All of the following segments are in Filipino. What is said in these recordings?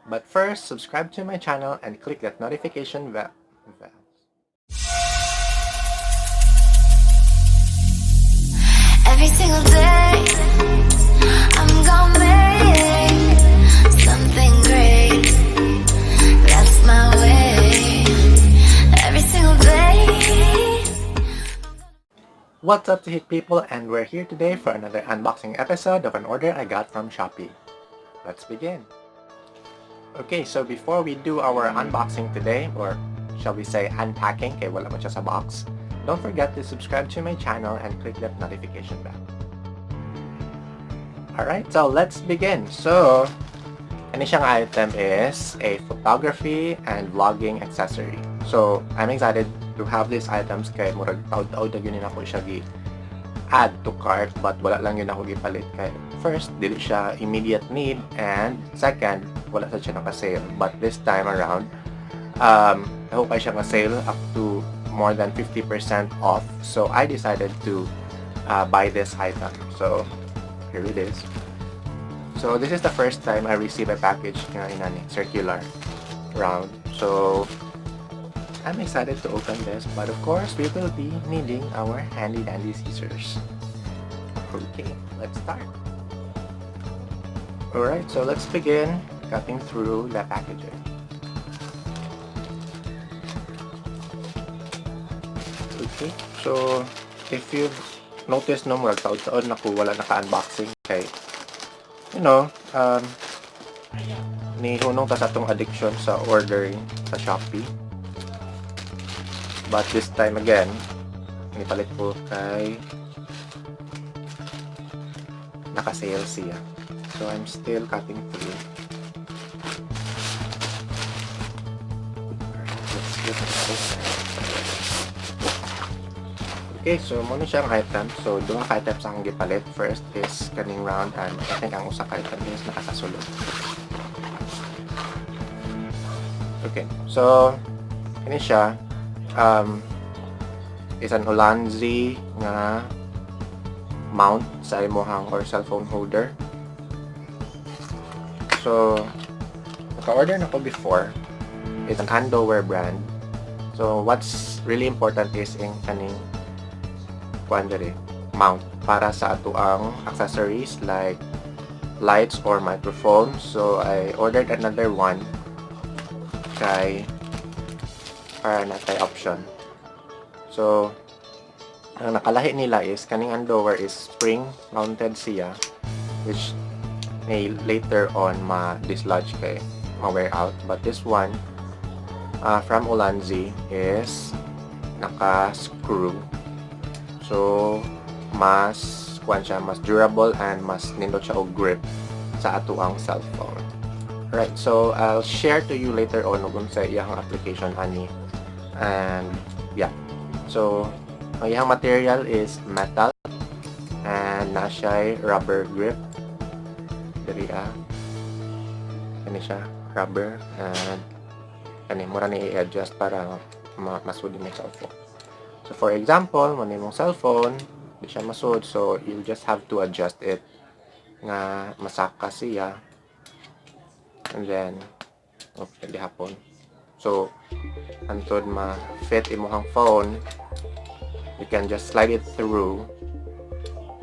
But first, subscribe to my channel and click that notification bell. Every single day, I'm gonna make something great. That's my way. Every single day. What's up, Hit people, and we're here today for another unboxing episode of an order I got from Shopee. Let's begin. Okay, so before we do our unboxing today, or shall we say unpacking, kaya wala man siya sa box, don't forget to subscribe to my channel and click that notification bell. Alright, so let's begin. So, ano siyang item is a photography and vlogging accessory. So, I'm excited to have these items kay murag taud-taud na yun ako siya add to cart, but wala lang yun ako gipalit kay first, dili siya immediate need, and second, wala sa siya naka-sale. But this time around, nahukay siya nga-sale up to more than 50% off. So I decided to buy this item. So here it is. So this is the first time I receive a package nga inani circular round. So I'm excited to open this, but of course we will be needing our handy dandy scissors. Okay, let's start. Alright, so let's begin cutting through the packaging. Okay, so if you've noticed no murag taon-taon na ko wala naka-unboxing kay ni hunong ta sa atong addiction sa ordering sa Shopee. But this time again, nipalit ko kay naka-sale siya. So I'm still cutting through. Let's get it open. Okay, so muna siyang item. So, duha ka items ang gipalit. First is kaning round, and I think ang usa ka item is nakasasulod. Okay, so kini siya is an Ulanzi nga mount sa imuhang or cellphone holder. So, naka-order na ko before. It's an underwear brand. So, what's really important is in kaning mount para sa ato ang accessories like lights or microphone. So I ordered another one kay para natay option. So ang nakalahi nila is kaning underwear is spring mounted siya, which may later on ma-dislodge kay ma-wear out, but this one from Ulanzi is naka-screw. So, mas durable and mas nindot siya og grip sa ato ang cellphone. Right, so I'll share to you later on kung sa iyang application ani. And yeah. So, ang iyang material is metal and na siya rubber grip. Diri kani siya rubber, and kani mura ni i-adjust para masud mo sa cellphone. So for example, man imong cellphone, di siya masud, so you just have to adjust it nga masaka siya. And then di hapon. So antod ma-fit imong phone, you can just slide it through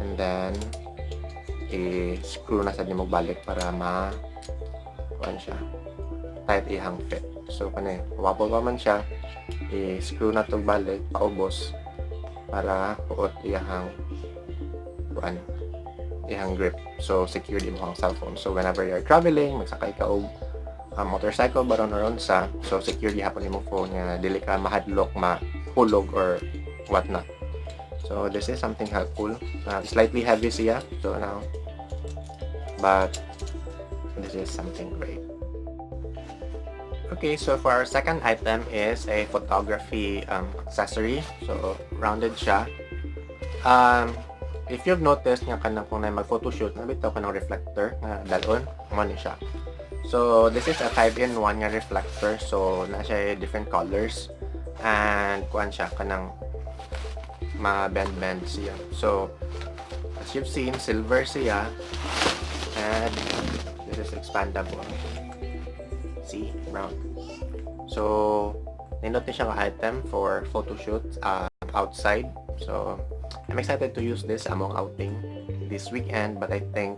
and then i-screw na sa nimo balik para kuan siya tight ihang fit. So kani wapol pa man siya, i-screw na to balik paubos para puot ihang grip, so secure din mo ang cellphone. So whenever you're traveling, magsakay ka og motorcycle baron or sa, so secure gihapon imong phone nga dili ka mahadlok, mahulog or whatnot. So this is something helpful. Slightly heavy siya, so now, but this is something great. Okay, so for our second item is a photography accessory. So rounded siya. If you've noticed nga kanang kung na mag-photoshoot, nabitaw ka ng reflector nga dalon, ni siya. So this is a 5-in-1 nga reflector. So na siya different colors and kuan siya kanang ma-bend siya. So as you've seen, silver siya and this is expandable. see, brown. So, nindot ni siyang item for photo shoot outside. So, I'm excited to use this among outing this weekend, but I think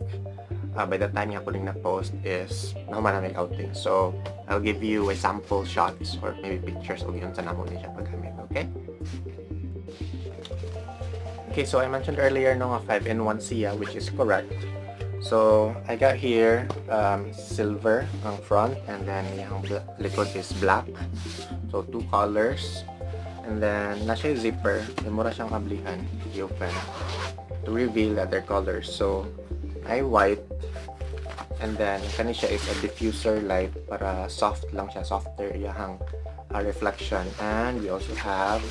by the time nga ko rin na-post is naman na outing. So, I'll give you a sample shots or maybe pictures o yun sa namo ni siya paggamit, okay? Okay, so I mentioned earlier no 5-in-1 siya, which is correct. So I got here silver ang front, and then yung likod is black. So 2 colors, and then na siya zipper. Mura siyang kablihan i-open to reveal the other colors. So ay white, and then kani siya is a diffuser light para soft lang siya, softer yung reflection. And we also have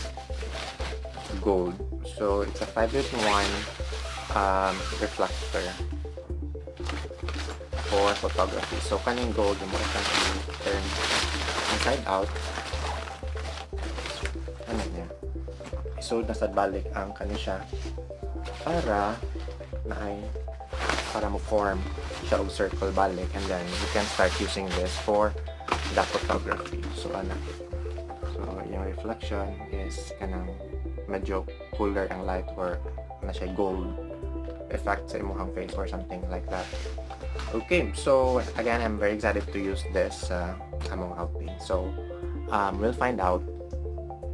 gold. So it's a 5-in-1 reflector for photography. So kaning gold yung mura siyang turn inside out. Ano niya? So nasa balik ang kani siya para mo form siya og circle balik, and then you can start using this for the photography. So so yung reflection is kanang medyo cooler ang light, or na siya gold effect sa imong face or something like that. Okay, so again, I'm very excited to use this among outing. So we'll find out.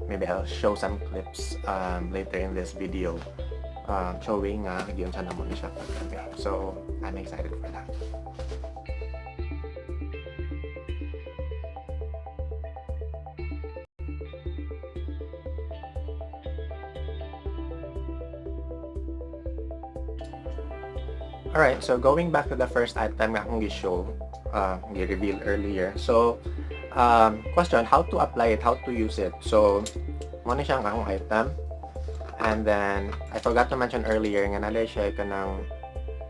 Maybe I'll show some clips later in this video showing yun sa namo ni siya paggamit. So I'm excited for that. Alright, so going back to the first item nga akong gi-show, gi-reveal earlier. So, question, how to apply it, how to use it. So, muna siyang akong item. And then, I forgot to mention earlier nga nalay siya kanang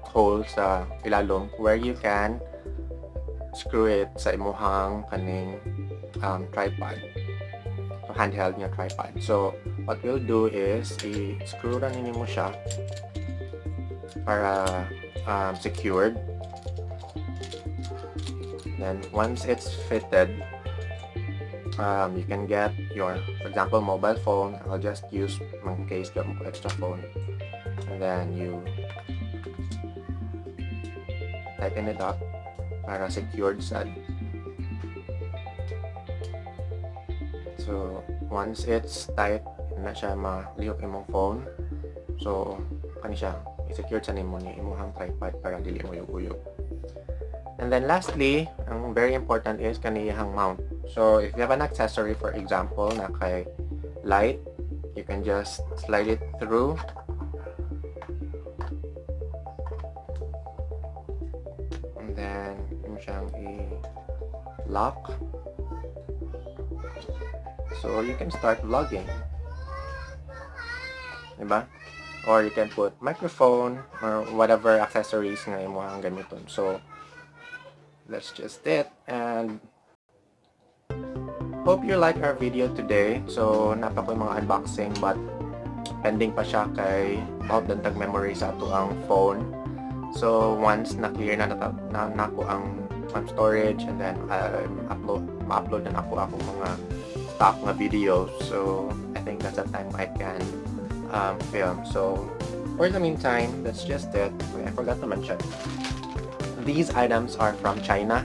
hole sa ilalom where you can screw it sa imuhang kaning tripod. So, handheld nga tripod. So, what we'll do is, i-screw ra nini mo siya para secured. Then once it's fitted, you can get your, for example, mobile phone. I'll just use my case ko extra phone, and then you tighten it up para secured sad. So once it's tight, na siya malihok imong phone. So kani siya i-secure sa nimo ni imuhang tripod para dili mo uyog-uyog. And then lastly, ang very important is kaniyang mount. So if you have an accessory, for example, na kay light, you can just slide it through. And then yung siyang i-lock. So you can start vlogging. Diba? Or you can put microphone or whatever accessories nga imo ang gamiton. So that's just it, and hope you like our video today. So napa ko mga unboxing, but pending pa siya kay about dantag memory sa ato ang phone. So once na clear na nako ang storage, and then ma-upload na ako akong mga stock nga videos. So I think that's the time I can film. So for the meantime, that's just it. I forgot to mention, these items are from China,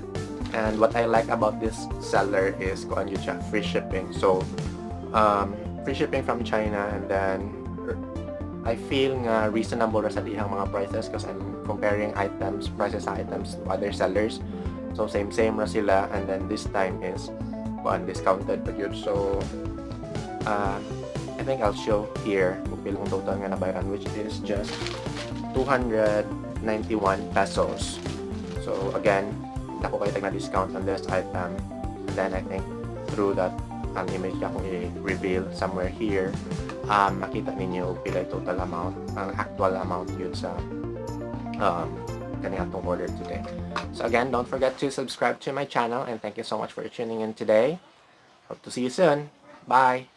and what I like about this seller is free shipping. So free shipping from China, and then I feel nga reasonable ra sa dihang mga prices because I'm comparing prices sa items to other sellers. So same ra sila, and then this time is discounted pa yun. So I think I'll show here kung pilong total nga nabayaran, which is just 291 pesos. So again, dako kayo tag na discount on this item. And then I think through that image akong i-reveal somewhere here, makita ninyo pila total amount, ang actual amount yun sa kani atong order today. So again, don't forget to subscribe to my channel, and thank you so much for tuning in today. Hope to see you soon. Bye!